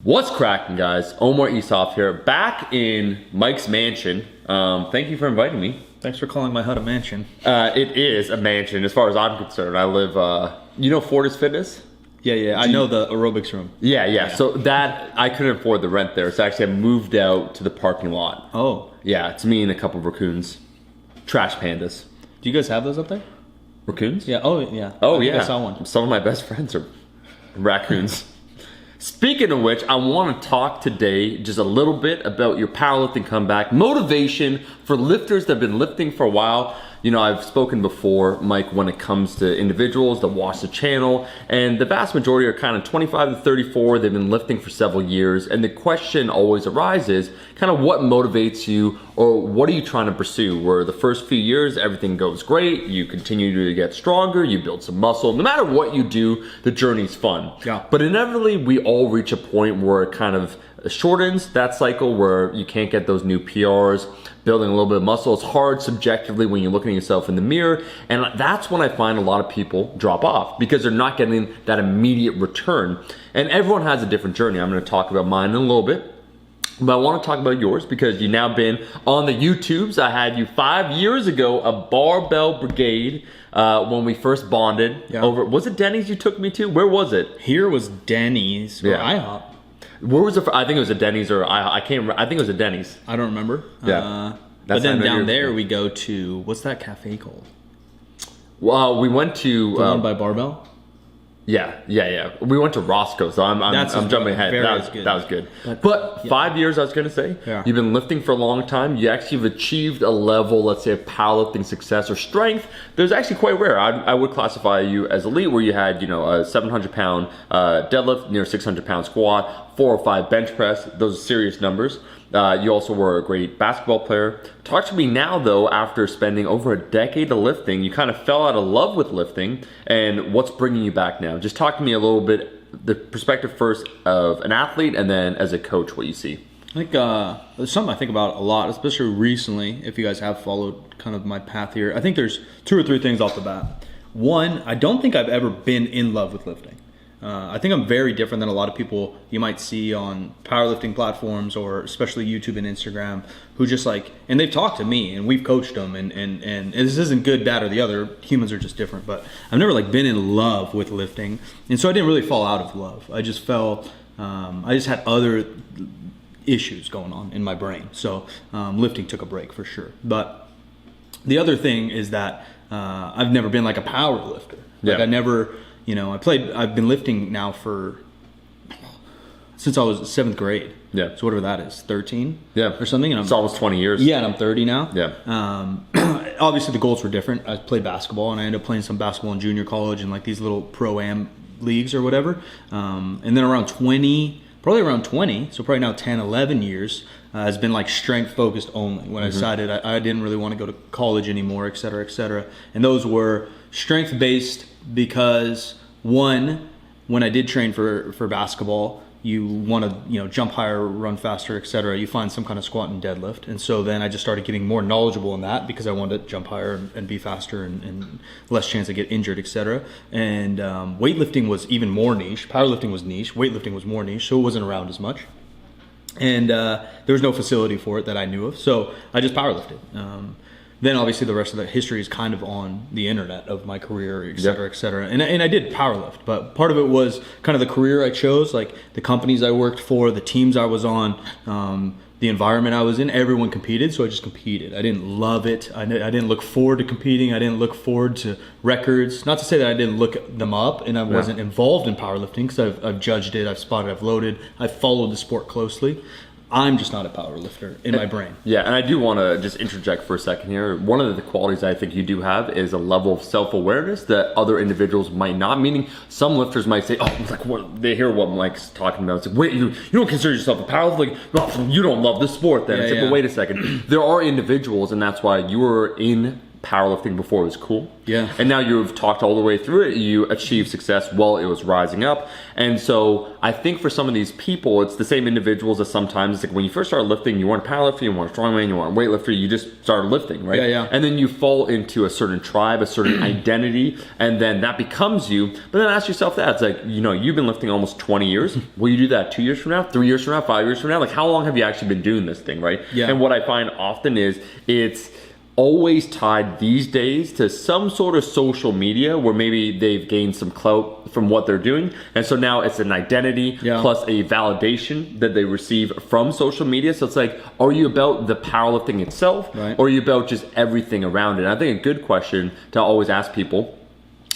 What's cracking, guys? Omar Isov here, back in Mike's mansion. Thank you for inviting me. Thanks for calling my hut a mansion. It is a mansion as far as I'm concerned. I live, you know Fortis Fitness? Yeah, I know the aerobics room. Yeah. So that, I couldn't afford the rent there. So actually I moved out to the parking lot. Oh. Yeah, it's me and a couple of raccoons. Trash pandas. Do you guys have those up there? Raccoons? Yeah, I think I saw one. Some of my best friends are raccoons. Speaking of which, I want to talk today just a little bit about your powerlifting comeback, motivation for lifters that have been lifting for a while. You know, I've spoken before, Mike, when it comes to individuals that watch the channel, and the vast majority are kind of 25 to 34. They've been lifting for several years, and the question always arises, kind of what motivates you, or what are you trying to pursue? Where the first few years, everything goes great, you continue to get stronger, you build some muscle. No matter what you do, the journey's fun. Yeah. But inevitably, we all reach a point where it kind of shortens that cycle where you can't get those new PRs, building a little bit of muscle. It's hard subjectively when you're looking at yourself in the mirror, and that's when I find a lot of people drop off because they're not getting that immediate return. And everyone has a different journey. I'm going to talk about mine in a little bit, but I want to talk about yours because you've now been on the YouTubes. I had you 5 years ago, a barbell brigade, when we first bonded over, was it Denny's you took me to? Where was it? Here was Denny's or IHOP. Where was it? I think it was a Denny's or I can't remember. I think it was a Denny's. I don't remember. Yeah. But then down there we go to, what's that cafe called? Well, we went to The one by Barbell? Yeah. We went to Roscoe, so I'm jumping ahead. That was good. But 5 years, I was gonna say, you've been lifting for a long time. You actually have achieved a level, let's say, of powerlifting success or strength. There's actually quite rare. I would classify you as elite, where you had, you know, a 700-pound deadlift, near 600-pound squat, 4 or 5 bench press. Those are serious numbers. You also were a great basketball player. Talk to me now, though, after spending over a decade of lifting, you kind of fell out of love with lifting, and what's bringing you back now? Just talk to me a little bit, the perspective first of an athlete, and then as a coach, what you see. I think there's something I think about a lot, especially recently, if you guys have followed kind of my path here. I think there's 2 or 3 things off the bat. One, I don't think I've ever been in love with lifting. I think I'm very different than a lot of people you might see on powerlifting platforms or especially YouTube and Instagram who just like, and they've talked to me and we've coached them and this isn't good, bad, or the other. Humans are just different, but I've never like been in love with lifting. And so I didn't really fall out of love. I just felt, I just had other issues going on in my brain. So lifting took a break for sure. But the other thing is that I've never been like a power lifter. Like I never... You know, I've been lifting now since I was 7th grade. Yeah. So whatever that is, 13? Yeah. Or something. And it's almost 20 years. Yeah, and I'm 30 now. Yeah. Obviously the goals were different. I played basketball and I ended up playing some basketball in junior college and like these little pro-am leagues or whatever. And then probably around 20, so probably now 10, 11 years, has been like strength focused only. When I decided I didn't really want to go to college anymore, et cetera, et cetera. And those were strength based because one, when I did train for basketball, you want to jump higher, run faster, etc. You find some kind of squat and deadlift, and so then I just started getting more knowledgeable in that because I wanted to jump higher and be faster and less chance to get injured, etc. And weightlifting was even more niche. Powerlifting was niche. Weightlifting was more niche, so it wasn't around as much. And there was no facility for it that I knew of, so I just powerlifted. Then obviously the rest of the history is kind of on the internet of my career, et cetera, et cetera. And I did powerlift, but part of it was kind of the career I chose, like the companies I worked for, the teams I was on, the environment I was in. Everyone competed, so I just competed. I didn't love it. I didn't look forward to competing. I didn't look forward to records. Not to say that I didn't look them up and I wasn't involved in powerlifting because I've judged it, I've spotted, I've loaded, I've followed the sport closely. I'm just not a power lifter in my brain. Yeah, and I do want to just interject for a second here. One of the qualities I think you do have is a level of self-awareness that other individuals might not. Meaning, some lifters might say, "Oh, like what?" They hear what Mike's talking about. It's like, "Wait, you don't consider yourself a power lifter? Like, oh, you don't love the sport, then?" It's like, "But wait a second." There are individuals, and that's why you were in powerlifting before it was cool. Yeah. And now you've talked all the way through it. You achieved success while it was rising up. And so I think for some of these people, it's the same individuals that sometimes, it's like when you first started lifting, you weren't powerlifting, you weren't strongman, you weren't weightlifter, you just started lifting, right? Yeah. And then you fall into a certain tribe, a certain identity, and then that becomes you. But then ask yourself that. It's like, you've been lifting almost 20 years. Will you do that 2 years from now, 3 years from now, 5 years from now? Like, how long have you actually been doing this thing, right? Yeah. And what I find often is it's always tied these days to some sort of social media where maybe they've gained some clout from what they're doing. And so now it's an identity plus a validation that they receive from social media. So it's like, are you about the powerlifting itself, or are you about just everything around it? And I think a good question to always ask people,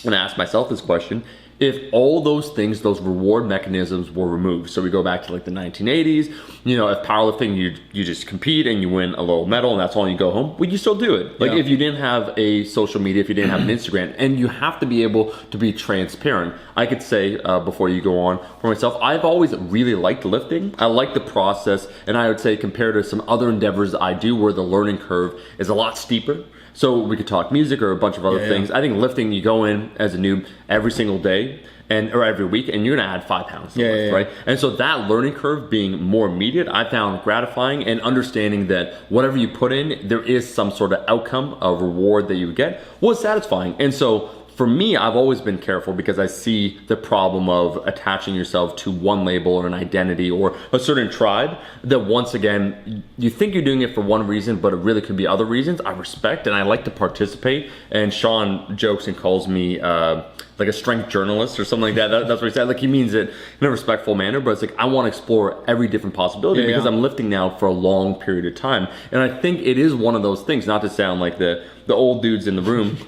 and I ask myself this question, if all those things, those reward mechanisms were removed. So we go back to like the 1980s, if powerlifting, you just compete and you win a little medal and that's all, you go home, would you still do it? Like if you didn't have a social media, if you didn't have an Instagram, and you have to be able to be transparent. I could say, before you go on, for myself, I've always really liked lifting. I like the process, and I would say compared to some other endeavors I do where the learning curve is a lot steeper. So we could talk music or a bunch of other things. I think lifting, you go in as a noob every single day or every week, and you're gonna add 5 pounds to lift, right? And so that learning curve being more immediate, I found gratifying, and understanding that whatever you put in, there is some sort of outcome, a reward that you would get, was satisfying. And so for me, I've always been careful because I see the problem of attaching yourself to one label or an identity or a certain tribe that, once again, you think you're doing it for one reason, but it really could be other reasons. I respect and I like to participate. And Sean jokes and calls me like a strength journalist or something like that. That's what he said. Like, he means it in a respectful manner, but it's like, I want to explore every different possibility because I'm lifting now for a long period of time. And I think it is one of those things, not to sound like the old dudes in the room.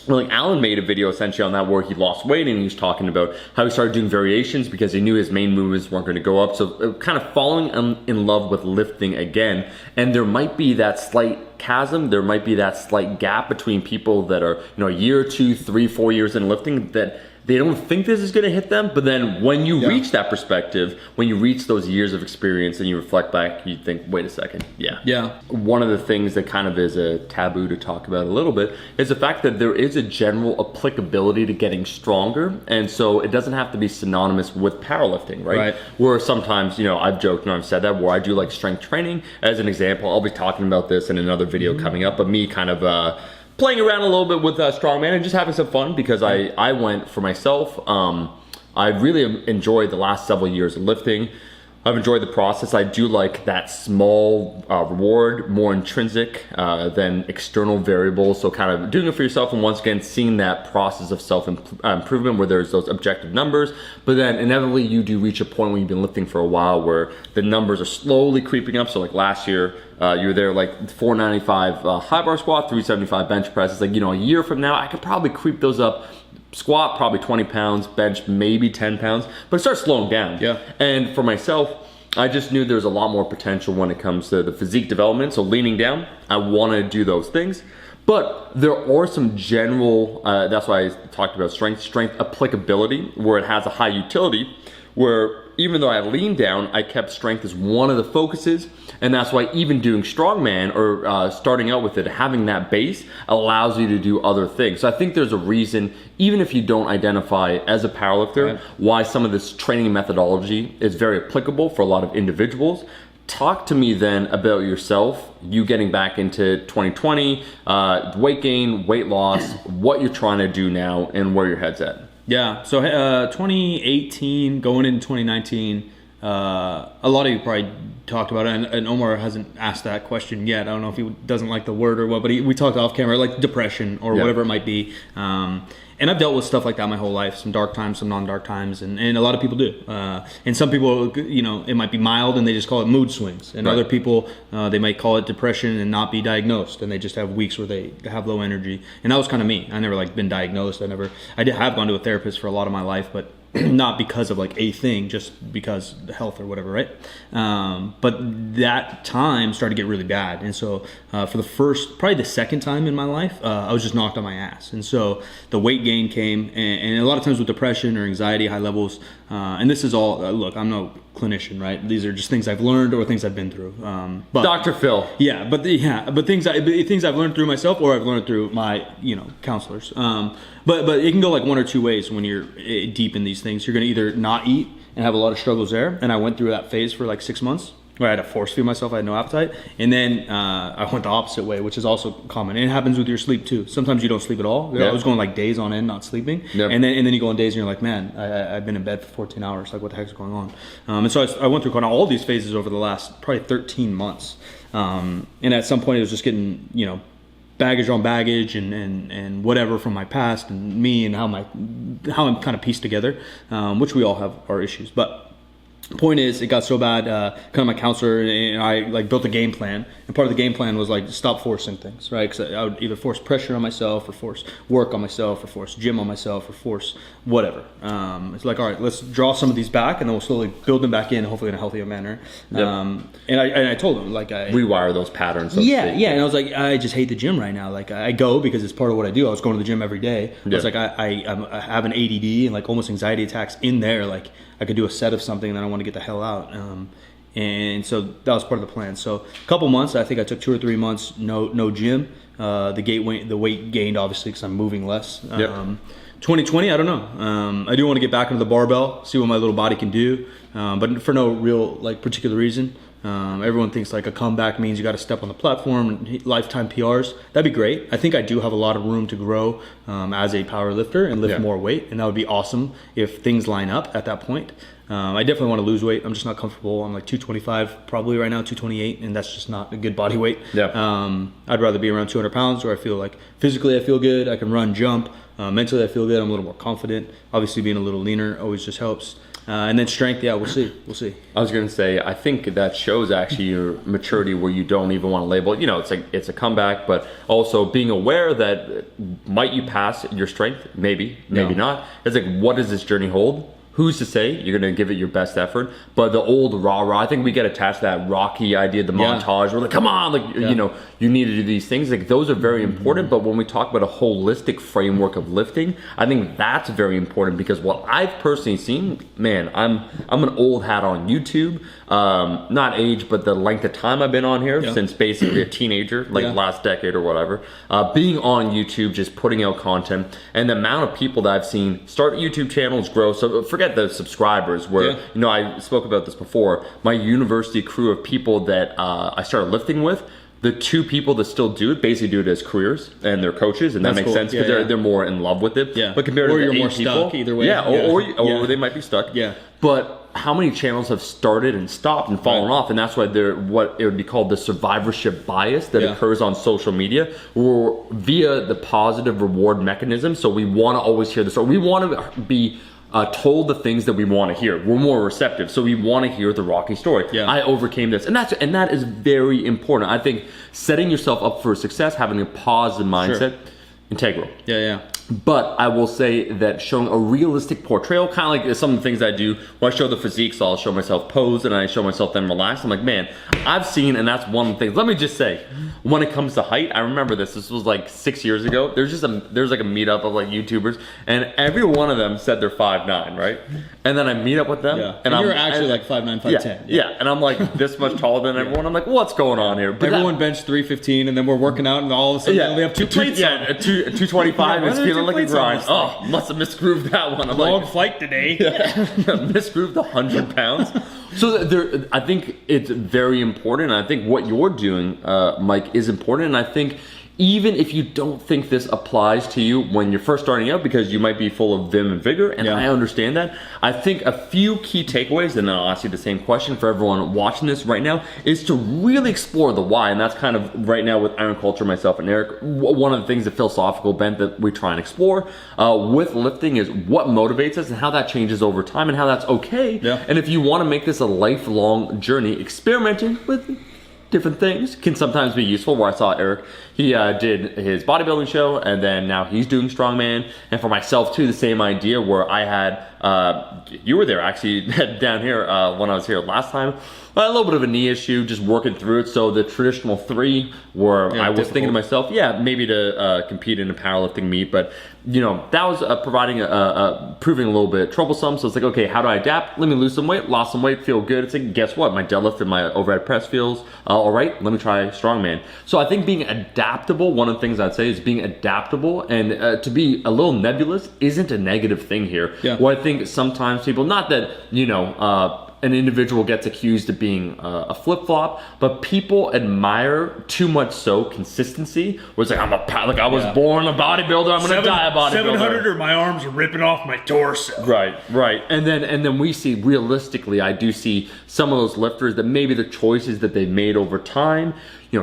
Like Alan made a video essentially on that where he lost weight, and he was talking about how he started doing variations because he knew his main movements weren't going to go up. So kind of falling in love with lifting again. And there might be that slight chasm, there might be that slight gap between people that are, a year, 2, 3, 4 years in lifting that they don't think this is going to hit them, but then when you reach that perspective, when you reach those years of experience and you reflect back, you think, wait a second, One of the things that kind of is a taboo to talk about a little bit is the fact that there is a general applicability to getting stronger, and so it doesn't have to be synonymous with powerlifting, right? Where sometimes, I've joked and I've said that, where I do like strength training as an example. I'll be talking about this in another video coming up, but me kind of playing around a little bit with strongman and just having some fun because I went for myself. I really enjoyed the last several years of lifting. I've enjoyed the process. I do like that small reward, more intrinsic than external variables. So kind of doing it for yourself, and once again, seeing that process of self-improvement where there's those objective numbers. But then inevitably you do reach a point when you've been lifting for a while where the numbers are slowly creeping up. So like last year, you were there like 495 high bar squat, 375 bench press. It's like, a year from now, I could probably creep those up. Squat, probably 20 pounds, bench, maybe 10 pounds, but it starts slowing down. And for myself, I just knew there was a lot more potential when it comes to the physique development. So leaning down, I want to do those things. But there are some general, that's why I talked about strength applicability, where it has a high utility, where even though I leaned down, I kept strength as one of the focuses. And that's why even doing strongman or starting out with it, having that base allows you to do other things. So I think there's a reason, even if you don't identify as a powerlifter, why some of this training methodology is very applicable for a lot of individuals. Talk to me then about yourself, you getting back into 2020, weight gain, weight loss, what you're trying to do now and where your head's at. Yeah, so 2018, going into 2019, a lot of you probably talked about it, and Omar hasn't asked that question yet. I don't know if he doesn't like the word or what, but we talked off camera, like depression or whatever it might be. And I've dealt with stuff like that my whole life, some dark times, some non-dark times, and a lot of people do. And some people, it might be mild and they just call it mood swings. And other people, they might call it depression and not be diagnosed, and they just have weeks where they have low energy. And that was kind of me. I never been diagnosed. I have gone to a therapist for a lot of my life, but not because of a thing, just because health or whatever, right? But that time started to get really bad. And so for probably the second time in my life, I was just knocked on my ass. And so the weight gain came, and a lot of times with depression or anxiety, high levels, and this is all, look, I'm no clinician, right? These are just things I've learned or things I've been through. But Dr. Phil. Yeah, but things I've learned through myself or I've learned through my counselors. But it can go like one or two ways when you're deep in these things. You're going to either not eat and have a lot of struggles there, and I went through that phase for like 6 months. Where I had to force feed myself, I had no appetite. And then I went the opposite way, which is also common. And it happens with your sleep too. Sometimes you don't sleep at all. I was going like days on end not sleeping. Yep. And then you go on days and you're like, man, I've been in bed for 14 hours. Like, what the heck's going on? And so I went through kind of all these phases over the last probably 13 months. And at some point it was just getting, baggage on baggage and whatever from my past and me and how I'm kind of pieced together, which we all have our issues. But point is, it got so bad, kind of my counselor and I like built a game plan, and part of the game plan was like stop forcing things, right? Because I would either force pressure on myself or force work on myself or force gym on myself or force whatever. It's like, all right, let's draw some of these back and then we'll slowly build them back in, hopefully in a healthier manner. Yep. And I told him, like, I rewire those patterns. Yeah. And I was like, I just hate the gym right now. Like, I go because it's part of what I do. I was going to the gym every day. Yep. I was like, I have an ADD and like almost anxiety attacks in there. Like, I could do a set of something and then I want to get the hell out. And so that was part of the plan. So a couple months, I think I took 2 or 3 months, no gym. The weight gained obviously because I'm moving less. Yep. 2020, I don't know. I do want to get back into the barbell, see what my little body can do, but for no real like particular reason. Everyone thinks like a comeback means you got to step on the platform and lifetime PRs. That'd be great. I think I do have a lot of room to grow as a power lifter and lift more weight, and that would be awesome if things line up at that point. I definitely want to lose weight. I'm just not comfortable. I'm like 225 probably right now, 228, and that's just not a good body weight. Yeah. I'd rather be around 200 pounds where I feel like physically I feel good. I can run, jump. Mentally I feel good. I'm a little more confident. Obviously being a little leaner always just helps. And then strength, we'll see. I was going to say, I think that shows actually your maturity where you don't even want to label it. It's like, it's a comeback, but also being aware that might you pass your strength? Maybe not. It's like, what does this journey hold? Who's to say you're going to give it your best effort? But the old rah-rah, I think we get attached to that Rocky idea, the montage. We're like, come on, like, you need to do these things. Like, those are very important. But when we talk about a holistic framework of lifting, I think that's very important because what I've personally seen, man, I'm an old hat on YouTube. Not age, but the length of time I've been on here since basically a teenager, like last decade or whatever. Being on YouTube, just putting out content, and the amount of people that I've seen start YouTube channels grow. So forget the subscribers where, I spoke about this before. My university crew of people that I started lifting with, the 2 people that still do it basically do it as careers and they're coaches, and that makes sense because they're more in love with it. Yeah. But compared or to you're the 8 more people, stuck either way. Or they might be stuck. Yeah. But how many channels have started and stopped and fallen off? And that's why they're what it would be called the survivorship bias that occurs on social media, or via the positive reward mechanism. So we want to always hear the story. We want to be told the things that we want to hear. We're more receptive, so we want to hear the Rocky story. I overcame this, and that is very important. I think setting yourself up for success, having a positive mindset, integral. But I will say that showing a realistic portrayal, kind of like some of the things I do when I show the physique, so I'll show myself posed and I show myself then relaxed. I'm like, man, I've seen, and that's one of the things. Let me just say, when it comes to height, I remember this was like 6 years ago. There's like a meetup of like YouTubers, and every one of them said they're 5'9", right? And then I meet up with them, and you're actually like 5'9", 5'10". And I'm like this much taller than everyone. I'm like, what's going on here? But everyone benched 350, and then we're working out, and all of a sudden we only have 2 plates. 225 is feeling like a grind. Oh, must have misgrooved that one. I'm long flight today. Misgrooved 100 pounds. So I think it's very important. And I think what you're doing, Mike, is important. And I think even if you don't think this applies to you when you're first starting out, because you might be full of vim and vigor, and I understand that, I think a few key takeaways, and then I'll ask you the same question for everyone watching this right now, is to really explore the why. And that's kind of right now with Iron Culture, myself and Eric, one of the things, the philosophical bent that we try and explore with lifting is what motivates us and how that changes over time and how that's okay. And if you want to make this a lifelong journey, experimenting with different things can sometimes be useful. Where I saw Eric, he did his bodybuilding show, and then now he's doing strongman. And for myself too, the same idea where I had you were there actually down here when I was here last time. A little bit of a knee issue, just working through it. So the traditional 3 were, I was thinking to myself, maybe to compete in a powerlifting meet, but that was proving a little bit troublesome. So it's like, okay, how do I adapt? Let me lose some weight, lost some weight, feel good. It's like, guess what? My deadlift and my overhead press feels all right. Let me try strongman. So I think being adaptable, one of the things I'd say is being adaptable, and to be a little nebulous isn't a negative thing here. Yeah. Well, I think sometimes people, not that, an individual gets accused of being a flip-flop, but people admire too much so consistency. Where it's like, I was born a bodybuilder, I'm gonna die a bodybuilder. 700 or my arms are ripping off my torso. Right. And then we see, realistically, I do see some of those lifters that maybe the choices that they've made over time,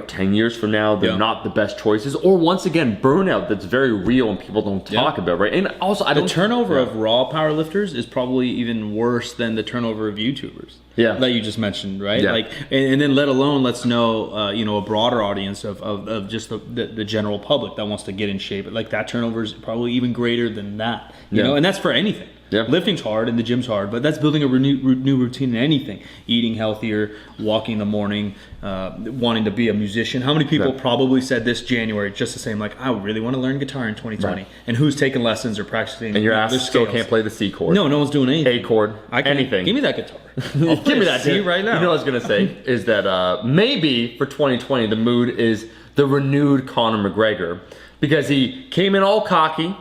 10 years from now, they're not the best choices. Or once again, burnout that's very real and people don't talk about, right? And also, the turnover of raw powerlifters is probably even worse than the turnover of YouTubers. That you just mentioned, right? Yeah. Like, and then let alone let's know, a broader audience of just the general public that wants to get in shape. Like that turnover is probably even greater than that, you know, and that's for anything. Yeah. Lifting's hard and the gym's hard, but that's building a new routine in anything. Eating healthier, walking in the morning, wanting to be a musician. How many people probably said this January just the same, like, I really want to learn guitar in 2020. Right. And who's taking lessons or practicing? And your ass still can't play the C chord. No one's doing anything. A chord, anything. Give me that guitar. Give me that C right now. You know what I was going to say is that maybe for 2020 the mood is the renewed Conor McGregor. Because he came in all cocky,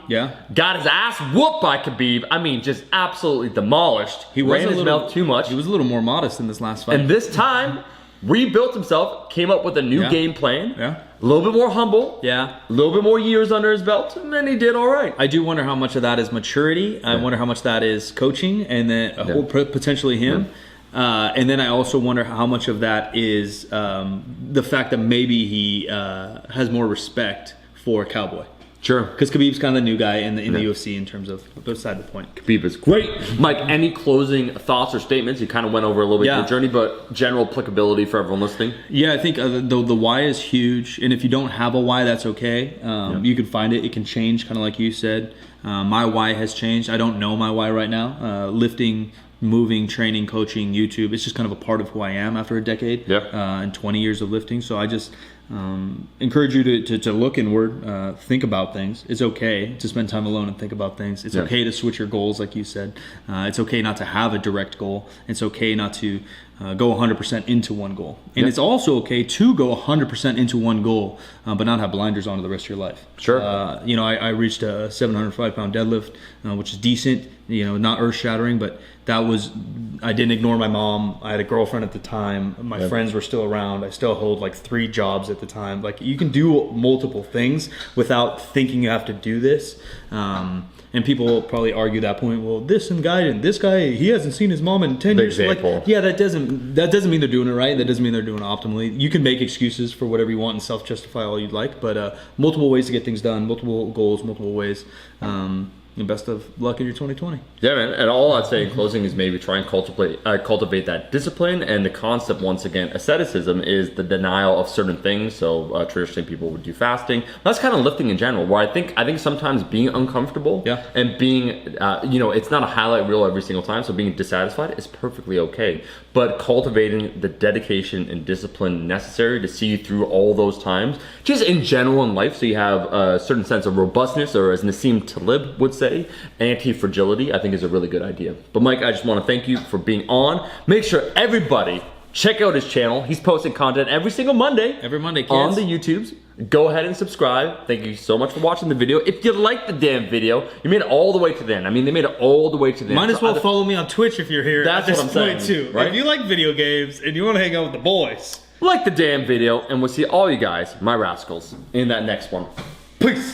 got his ass whooped by Khabib. I mean, just absolutely demolished. He ran his mouth too much. He was a little more modest in this last fight. And this time, rebuilt himself, came up with a new game plan. A little bit more humble. A little bit more years under his belt, and then he did all right. I do wonder how much of that is maturity. I wonder how much that is coaching, and then potentially him. And then I also wonder how much of that is the fact that maybe he has more respect for Cowboy. Sure. Because Khabib's kind of the new guy in the UFC in terms of, beside the point. Khabib is great. Mike, any closing thoughts or statements? You kind of went over a little bit your journey, but general applicability for everyone listening? Yeah, I think the why is huge. And if you don't have a why, that's okay. You can find it. It can change, kind of like you said. My why has changed. I don't know my why right now. Lifting, moving, training, coaching, YouTube, it's just kind of a part of who I am after a decade and 20 years of lifting. So I just encourage you to look inward, think about things. It's okay to spend time alone and think about things. It's okay to switch your goals, like you said. It's okay not to have a direct goal. It's okay not to go 100% into one goal. And it's also okay to go 100% into one goal, but not have blinders on to the rest of your life. Sure. I reached a 705-pound deadlift, which is decent, not earth-shattering, but I didn't ignore my mom. I had a girlfriend at the time. My friends were still around. I still hold like 3 jobs at the time. Like, you can do multiple things without thinking you have to do this. And people will probably argue that point. Well, this guy, he hasn't seen his mom in 10 years. Example. Like, yeah, that doesn't mean they're doing it right. That doesn't mean they're doing it optimally. You can make excuses for whatever you want and self-justify all you'd like, but multiple ways to get things done, multiple goals, multiple ways. And best of luck in your 2020. Yeah, man. And all I'd say in closing is maybe try and cultivate that discipline. And the concept, once again, asceticism is the denial of certain things. So traditionally, people would do fasting. That's kind of lifting in general. Where I think sometimes being uncomfortable and being, it's not a highlight reel every single time. So being dissatisfied is perfectly okay. But cultivating the dedication and discipline necessary to see you through all those times, just in general in life, so you have a certain sense of robustness, or as Nassim Taleb would say, anti-fragility, I think is a really good idea. But Mike, I just want to thank you for being on. Make sure everybody check out his channel. He's posting content every single Monday. Every Monday, kids. On the YouTubes. Go ahead and subscribe. Thank you so much for watching the video. If you like the damn video, you made it all the way to the end. I mean, they made it all the way to the end. Might as well follow me on Twitch if you're here. That's what I'm saying, too. Right? If you like video games and you want to hang out with the boys, like the damn video, and we'll see all you guys, my rascals, in that next one. Peace.